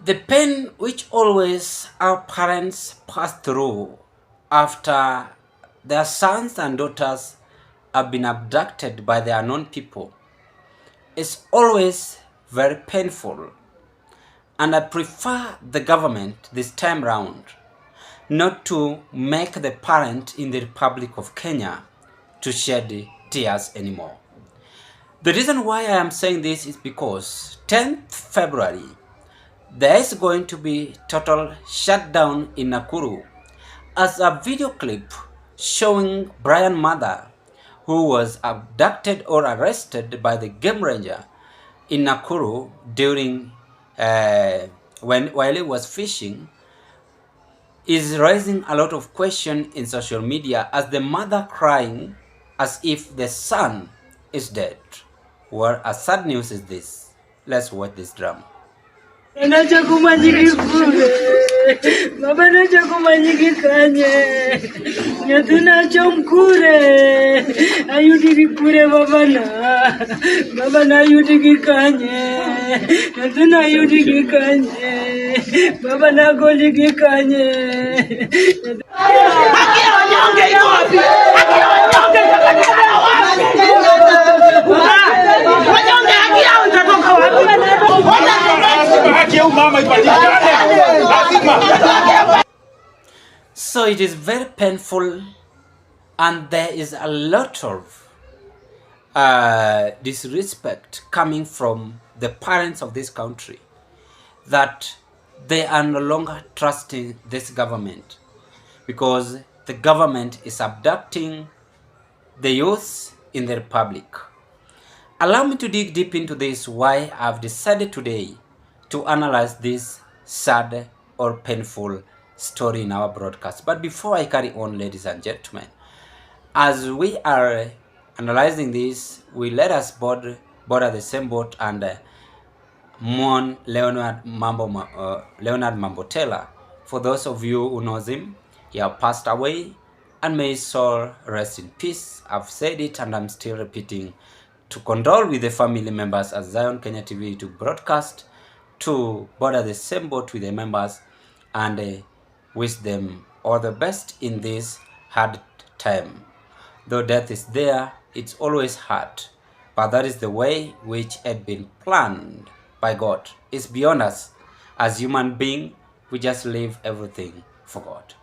The pain which always our parents pass through after their sons and daughters have been abducted by the unknown people is always very painful, and I prefer the government this time round not to make the parent in the Republic of Kenya to shed tears anymore. The reason why I am saying this is because 10th February there is going to be total shutdown in Nakuru as a video clip showing Brian's mother, who was abducted or arrested by the game ranger in Nakuru during while he was fishing, is raising a lot of questions in social media as the mother crying as if the son is dead. What a sad news is this? Let's watch this drama. Nacha kumanyikikure baba nacha kumanyikikanye nyatunacho mkure ayudirikure baba na ayudirikanye nyatuna ayudirikanye baba na golikikanye. Haki ya wanyonge iko wapi? Haki ya wanyonge itatoka wapi? Wanyonge haki yao itatoka wapi? So it is very painful, and there is a lot of disrespect coming from the parents of this country, that they are no longer trusting this government because the government is abducting the youth in the republic. Allow me to dig deep into this, why I've decided today to analyze this sad or painful story in our broadcast. But before I carry on, ladies and gentlemen, as we are analyzing this, we let us board at the same boat and mourn Leonard Mambotela. For those of you who knows him, he has passed away, and may his soul rest in peace. I've said it and I'm still repeating, to condole with the family members as Zion Kenya TV to broadcast, to board at the same boat with the members, and wish them all the best in this hard time. Though death is there, it's always hard, but that is the way which had been planned by God. It's beyond us. As human beings, we just leave everything for God.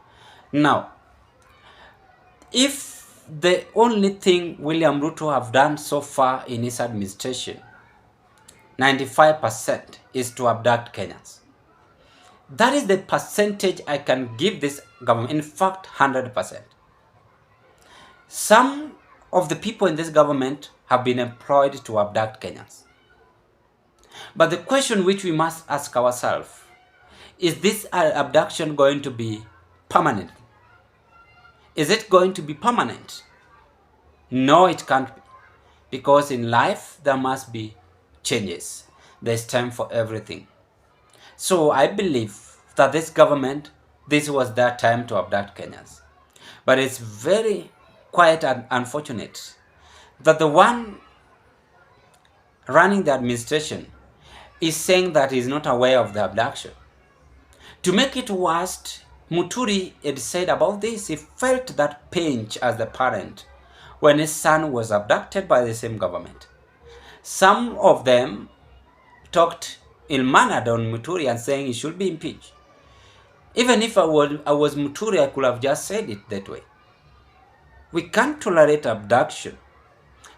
Now, if the only thing William Ruto have done so far in his administration, 95%, is to abduct Kenyans. That is the percentage I can give this government. In fact, 100%. Some of the people in this government have been employed to abduct Kenyans. But the question which we must ask ourselves, is this abduction going to be permanent? Is it going to be permanent? No, it can't be. Because in life, there must be changes. There's time for everything. So I believe that this government, this was their time to abduct Kenyans. But it's very quite unfortunate that the one running the administration is saying that he's not aware of the abduction. To make it worse, Muturi had said about this, he felt that pinch as the parent when his son was abducted by the same government. Some of them talked ill-mannered on Muturi and saying he should be impeached. Even if I was Muturi, I could have just said it that way. We can't tolerate abduction,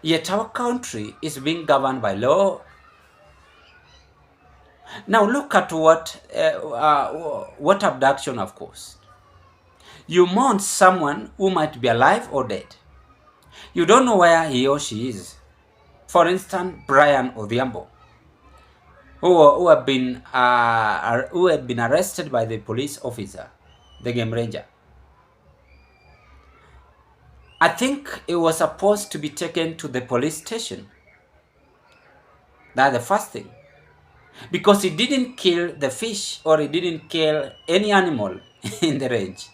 yet our country is being governed by law. Now look at what abduction have caused. You mourn someone who might be alive or dead. You don't know where he or she is. For instance, Brian Odhiambo, who had been arrested by the police officer, the game ranger. I think it was supposed to be taken to the police station. That's the first thing. Because he didn't kill the fish, or he didn't kill any animal in the range.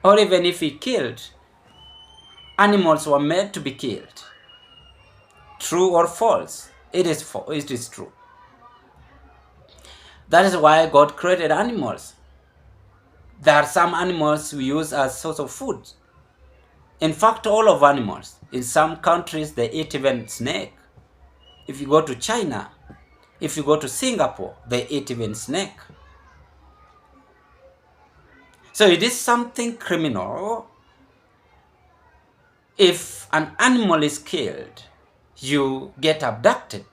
Or even if he killed, animals were made to be killed. True or false? It is true. That is why God created animals. There are some animals we use as source of food. In fact, all of animals. In some countries, they eat even snake. If you go to China, if you go to Singapore, they eat even snake. So it is something criminal if an animal is killed, you get abducted.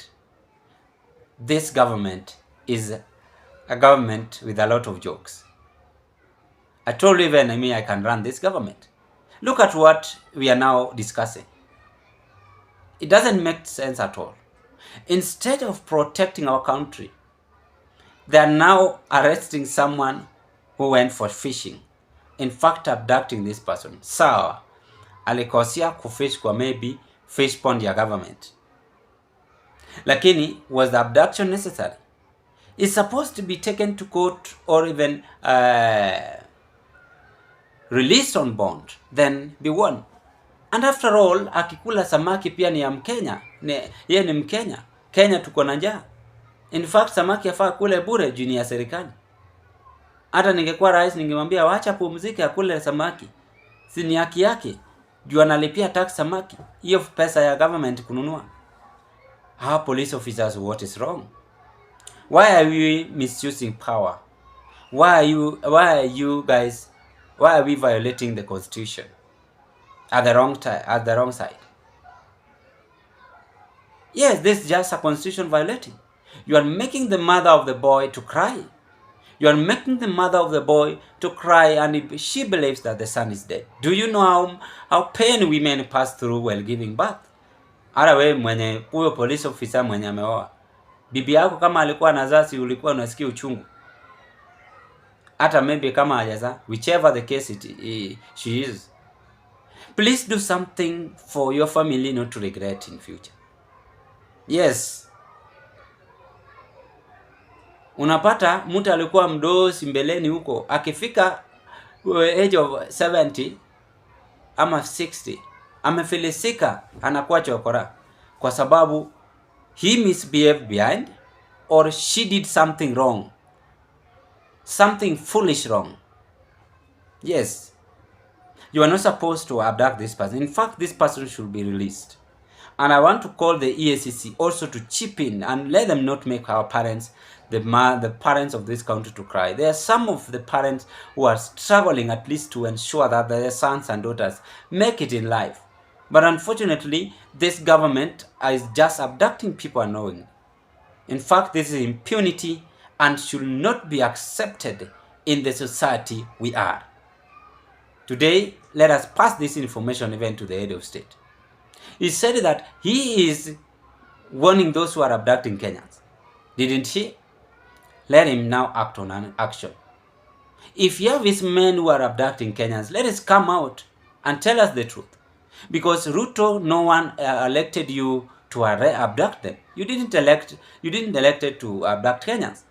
This government is a government with a lot of jokes. I told you even I can run this government. Look at what we are now discussing. It doesn't make sense at all. Instead of protecting our country, they are now arresting someone who went for fishing. In fact, abducting this person. Sawa, alikosia kufish kwa maybe fish pond ya government. Lakini, was the abduction necessary? It's supposed to be taken to court or even released on bond, then be won. And after all, akikula samaki pia ni ya Mkenya. Yeye ni Mkenya. Kenya tuko na njaa. In fact, samaki yafaa kule bure juu ni ya serikali. Hata ningekuwa rais ningemwambia waacha pumzike akule samaki. Si ni haki yake. Juu analipia tax samaki. Hiyo pesa ya government kununua. How police officers, what is wrong? Why are we misusing power? Why are we violating the constitution at the wrong side? Yes, this is just a constitution violating. You are making the mother of the boy to cry. You are making the mother of the boy to cry, and she believes that the son is dead. Do you know how pain women pass through while giving birth? Hata wewe mwenye huyo police officer mwenye ameoa, bibi yako kama alikuwa anazaa, si ulikuwa unasikia uchungu? Hata maybe kama hajaza, whichever the case she is. Please do something for your family not to regret in future. Yes. Unapata mtu alikuwa mdosi mbeleni huko, akifika age of 70 ama 60, amefilisika, anakuwa chokora kwa sababu he misbehaved behind or she did something wrong. Something foolish wrong. Yes. You are not supposed to abduct this person. In fact, this person should be released. And I want to call the EACC also to chip in and let them not make our parents, the parents of this country, to cry. There are some of the parents who are struggling at least to ensure that their sons and daughters make it in life. But unfortunately, this government is just abducting people unknowingly. In fact, this is impunity and should not be accepted in the society we are. Today, let us pass this information even to the head of state. He said that he is warning those who are abducting Kenyans. Didn't he? Let him now act on an action. If you have these men who are abducting Kenyans, let us come out and tell us the truth. Because Ruto, no one elected you to abduct them. You didn't elect to abduct Kenyans.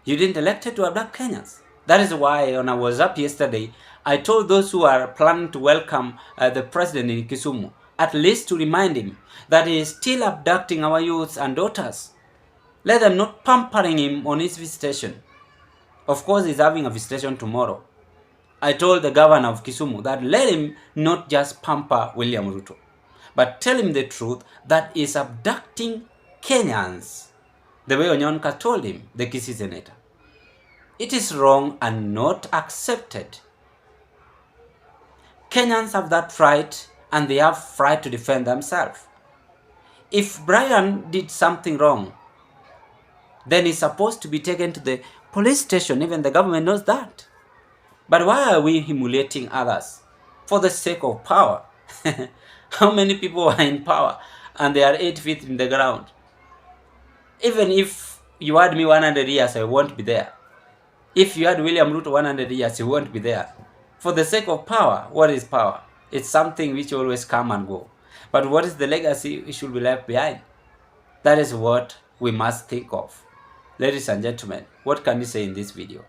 You didn't elect to abduct Kenyans. That is why when I was up yesterday, I told those who are planning to welcome the president in Kisumu, at least to remind him that he is still abducting our youths and daughters. Let them not pampering him on his visitation. Of course, he's having a visitation tomorrow. I told the governor of Kisumu that let him not just pamper William Ruto, but tell him the truth that he is abducting Kenyans, the way Onyonka told him, the Kisii senator. It is wrong and not accepted. Kenyans have that right, and they have right to defend themselves. If Brian did something wrong, then he's supposed to be taken to the police station. Even the government knows that. But why are we humiliating others? For the sake of power. How many people are in power and they are 8 feet in the ground? Even if you had me 100 years, I won't be there. If you had William Ruto 100 years, he won't be there. For the sake of power, what is power? It's something which always come and go. But what is the legacy which should be left behind? That is what we must think of. Ladies and gentlemen, what can you say in this video?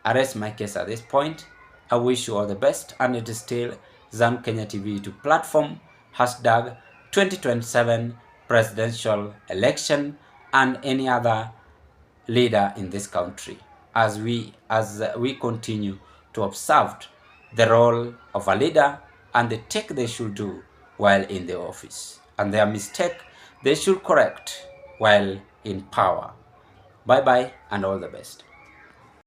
I rest my case at this point. I wish you all the best, and it is still Zan Kenya TV YouTube platform, #2027 presidential election, and any other leader in this country, as we continue to observe the role of a leader and the take they should do while in the office, and their mistake they should correct while in power. Bye bye and all the best.